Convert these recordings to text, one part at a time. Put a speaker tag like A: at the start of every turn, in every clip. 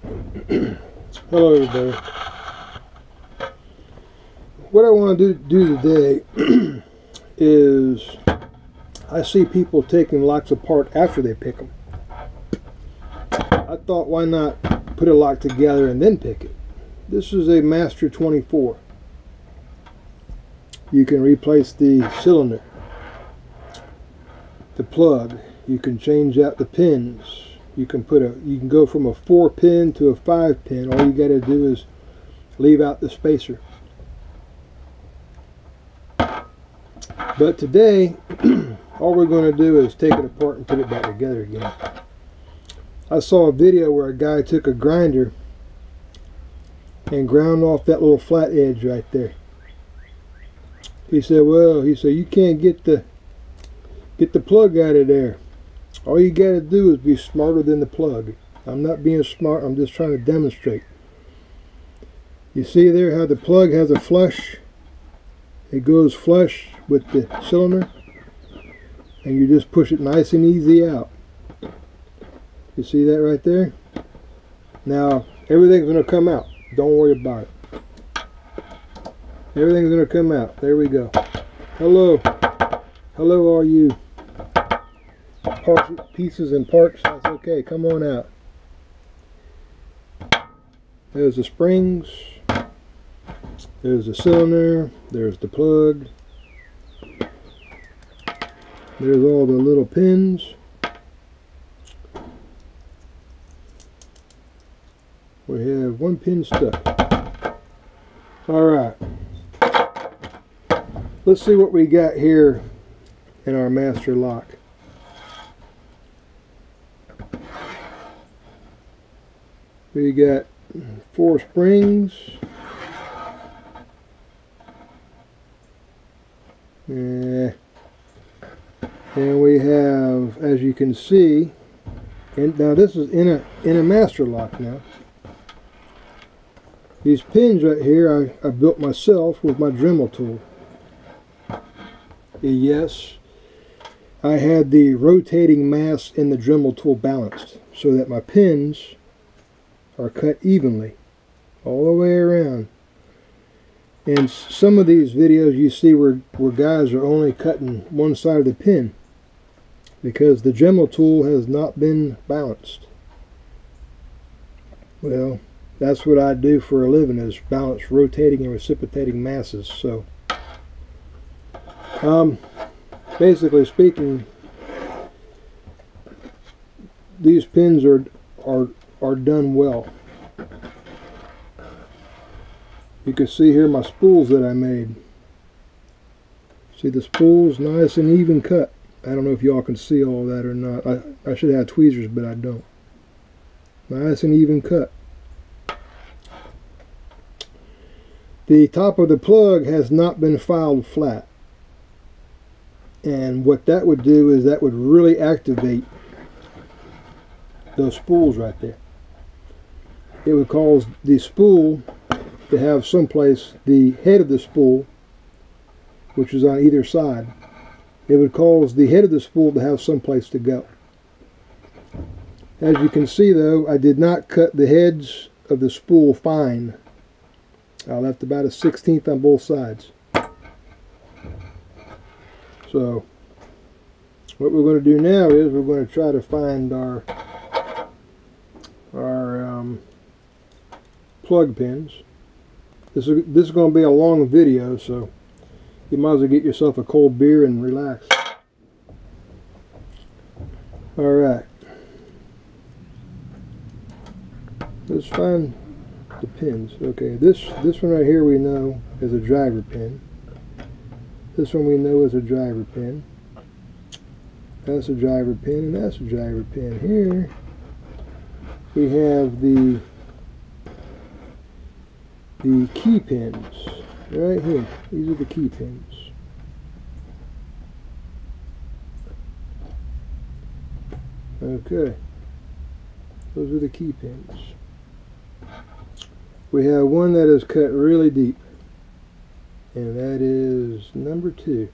A: Hello everybody. What I want to do today is I see people taking locks apart after they pick them. I thought, why not put a lock together and then pick it? This is a Master 24. You can replace the cylinder, the plug. You can change out the pins. You can go from a 4-pin to a 5-pin. All you got to do is leave out the spacer. But today, all we're going to do is take it apart and put it back together again. I saw a video where a guy took a grinder and ground off that little flat edge right there. He said, well, you can't get the plug out of there. All you got to do is be smarter than the plug. I'm not being smart, I'm just trying to demonstrate. You see there how the plug has a flush? It goes flush with the cylinder, and you just push it nice and easy out. You see that right there? Now everything's going to come out. Don't worry about it. Everything's going to come out. There we go. Hello. Hello all you parts, pieces and parts. That's okay. Come on out. There's the springs. There's the cylinder. There's the plug. There's all the little pins. We have one pin stuck. Alright. Let's see what we got here in our Masterlock. We got 4 springs. And we have, as you can see, and now this is in a Masterlock now. These pins right here I built myself with my Dremel tool. Yes, I had the rotating mass in the Dremel tool balanced so that my pins are cut evenly all the way around. And some of these videos you see where guys are only cutting one side of the pin because the Dremel tool has not been balanced. Well, that's what I do for a living, is balance rotating and reciprocating masses. So basically speaking, these pins are done well. You can see here my spools that I made. See the spools, nice and even cut. I don't know if y'all can see all that or not. I should have tweezers, but I don't. Nice and even cut. The top of the plug has not been filed flat. And what that would do is that would really activate those spools right there. It would cause the spool to have someplace, the head of the spool, which is on either side, it would cause the head of the spool to have someplace to go. As you can see though, I did not cut the heads of the spool fine. I left about a 1/16 on both sides. So what we're going to do now is we're going to try to find our plug pins. This is going to be a long video, so you might as well get yourself a cold beer and relax. Alright. Let's find the pins. Okay, this one right here we know is a driver pin. This one we know is a driver pin. That's a driver pin, and that's a driver pin. Here we have the key pins right here. These are the key pins. Okay, those are the key pins. We have one that is cut really deep, and that is number 2.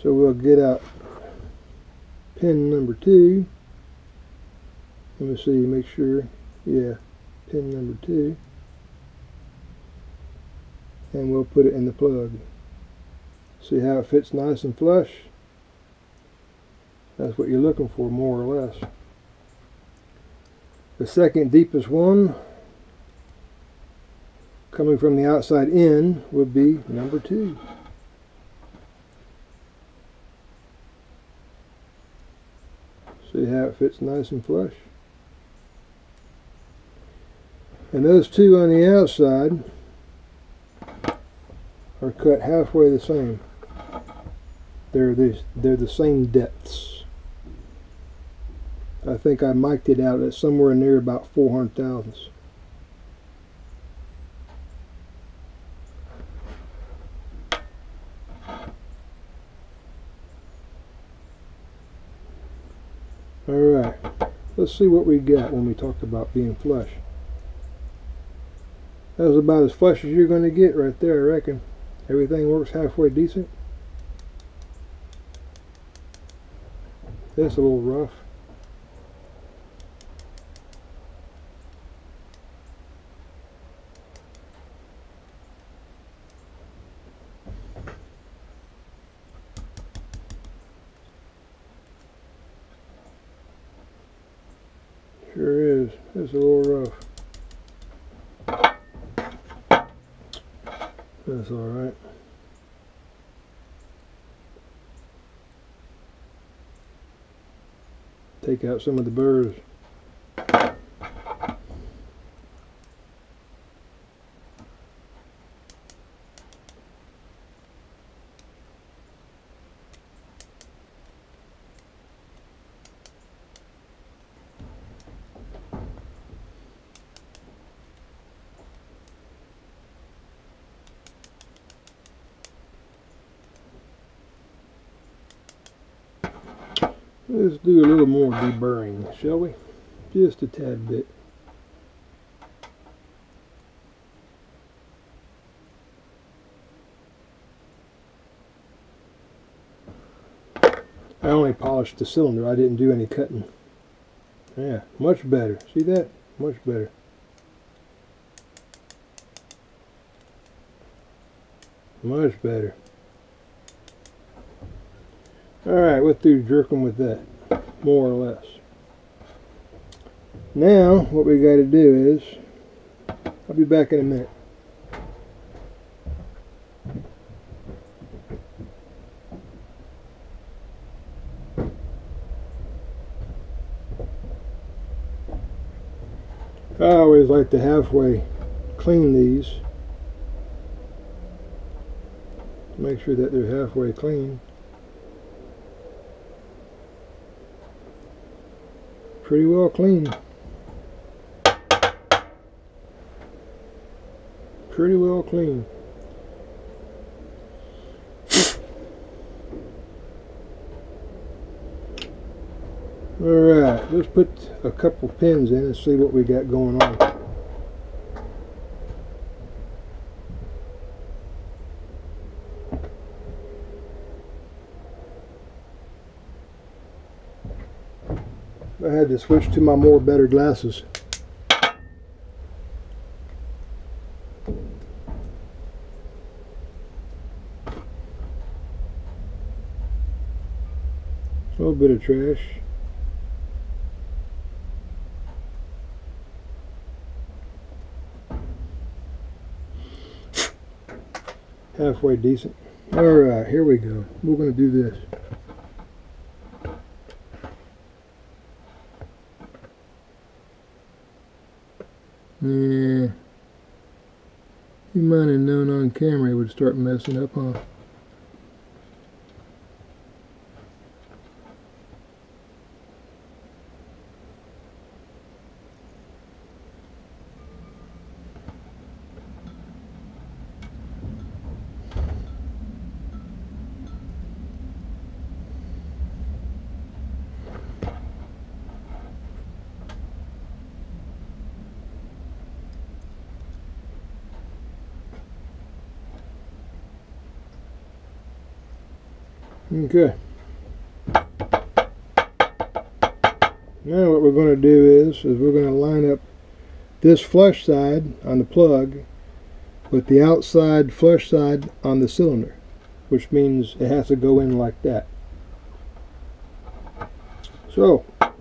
A: So we'll get out pin number 2, Let me see, make sure. Yeah, pin number 2. And we'll put it in the plug. See how it fits nice and flush? That's what you're looking for, more or less. The second deepest one, coming from the outside in, would be number 2. See how it fits nice and flush? And those 2 on the outside are cut halfway the same. They're the same depths. I think I mic'd it out at somewhere near about 400 thousandths. Alright, let's see what we got when we talked about being flush. That was about as flush as you're going to get right there, I reckon. Everything works halfway decent. That's a little rough. Sure is. It's a little rough. That's alright. Take out some of the burrs. Let's do a little more deburring, shall we? Just a tad bit. I only polished the cylinder, I didn't do any cutting. Yeah, much better. See that? Much better. Much better. Alright, we're through jerking with that, more or less. Now, what we got to do is, I'll be back in a minute. I always like to halfway clean these. Make sure that they're halfway clean. Pretty well clean. Pretty well clean. Alright, let's put a couple pins in and see what we got going on. I had to switch to my more better glasses. A little bit of trash. Halfway decent. Alright, here we go. We're going to do this. Yeah, you might have known on camera it would start messing up, huh? Okay. Now what we're going to do is we're going to line up this flush side on the plug with the outside flush side on the cylinder, which means it has to go in like that. So, are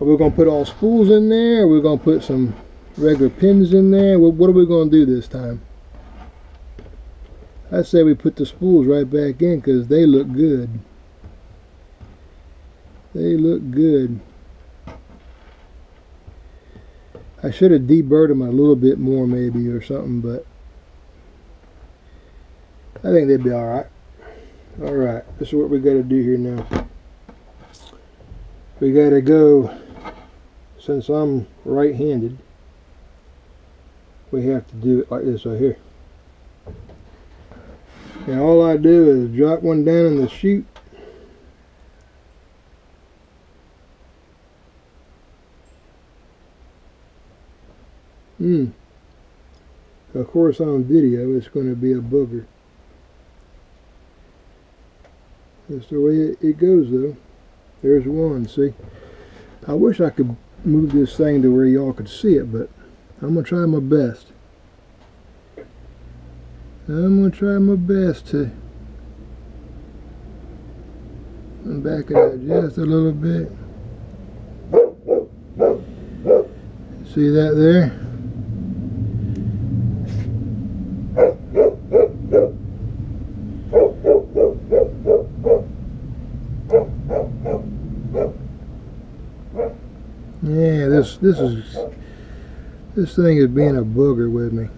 A: we going to put all spools in there, or we're going to put some regular pins in there? What are we going to do this time? I say we put the spools right back in because they look good. They look good. I should have deburred them a little bit more maybe or something, but I think they'd be alright. Alright, this is what we got to do here now. We got to go, since I'm right-handed, we have to do it like this right here. And all I do is drop one down in the chute. Of course on video it's going to be a booger. That's the way it goes though. There's one, see? I wish I could move this thing to where y'all could see it, but I'm going to try my best. I'm going to try my best to back it up just a little bit. See that there? Yeah, this thing is being a booger with me.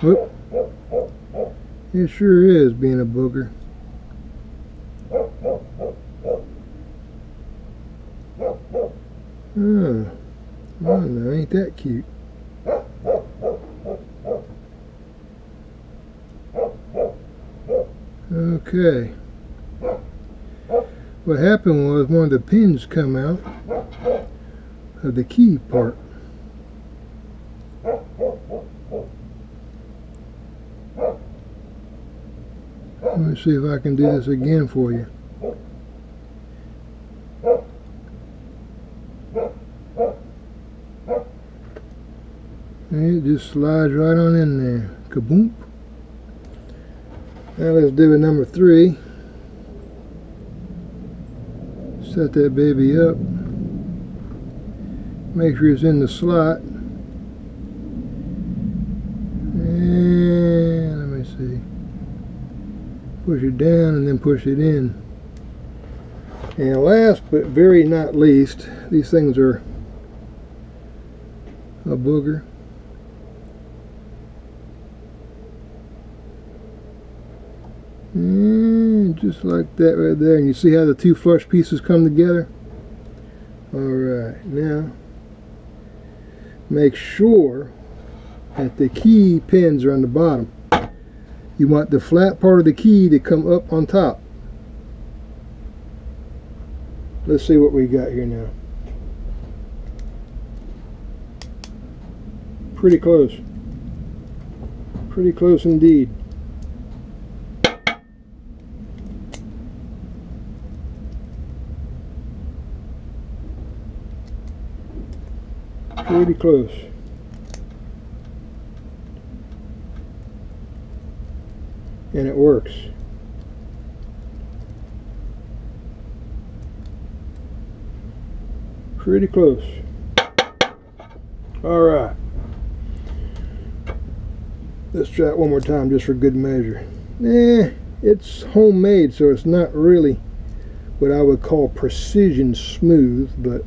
A: Whoop. It sure is being a booger. Oh, no, ain't that cute. Okay. What happened was one of the pins come out of the key part. Let me see if I can do this again for you. And it just slides right on in there. Kaboom. Now let's do a number 3. Set that baby up. Make sure it's in the slot. And let me see. Push it down and then push it in. And last but very not least, these things are a booger. And just like that right there. And you see how the two flush pieces come together? Alright, now make sure that the key pins are on the bottom. You want the flat part of the key to come up on top. Let's see what we got here now. Pretty close. Pretty close indeed. Pretty close. And it works. Pretty close. Alright. Let's try it one more time just for good measure. It's homemade, so it's not really what I would call precision smooth, but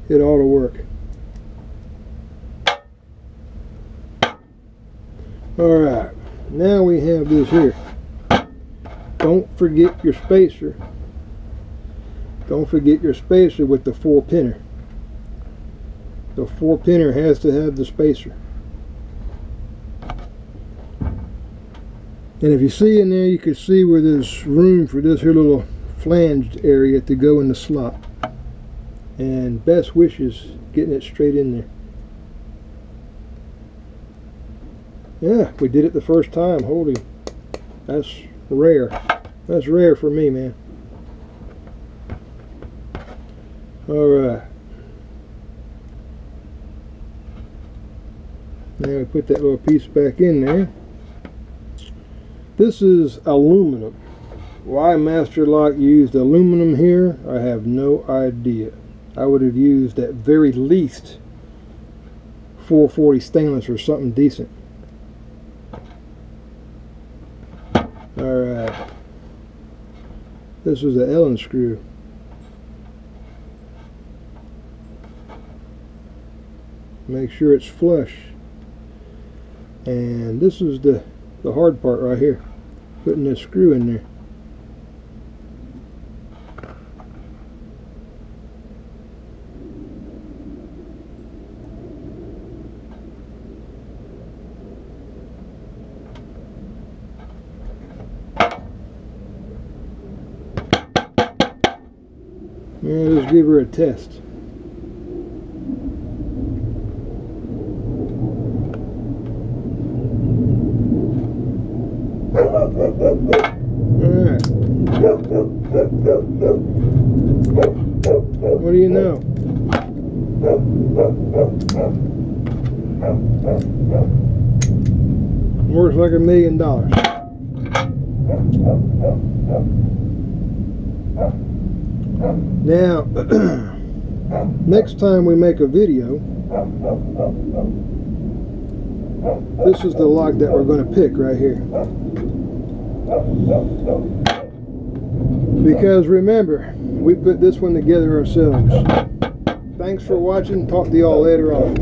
A: it ought to work. Alright, now we have this here. Don't forget your spacer. Don't forget your spacer with the 4-pinner. The 4-pinner has to have the spacer. And if you see in there, you can see where there's room for this here little flanged area to go in the slot. And best wishes getting it straight in there. Yeah, we did it the first time. Holy, that's rare. That's rare for me, man. Alright. Now we put that little piece back in there. This is aluminum. Why Masterlock used aluminum here, I have no idea. I would have used at very least 440 stainless or something decent. Alright. This was an Allen screw. Make sure it's flush. And this is the hard part right here. Putting this screw in there. Let's give her a test. Alright. What do you know? Works like $1 million. Now, next time we make a video, this is the lock that we're going to pick right here. Because remember, we put this one together ourselves. Thanks for watching. Talk to y'all later on.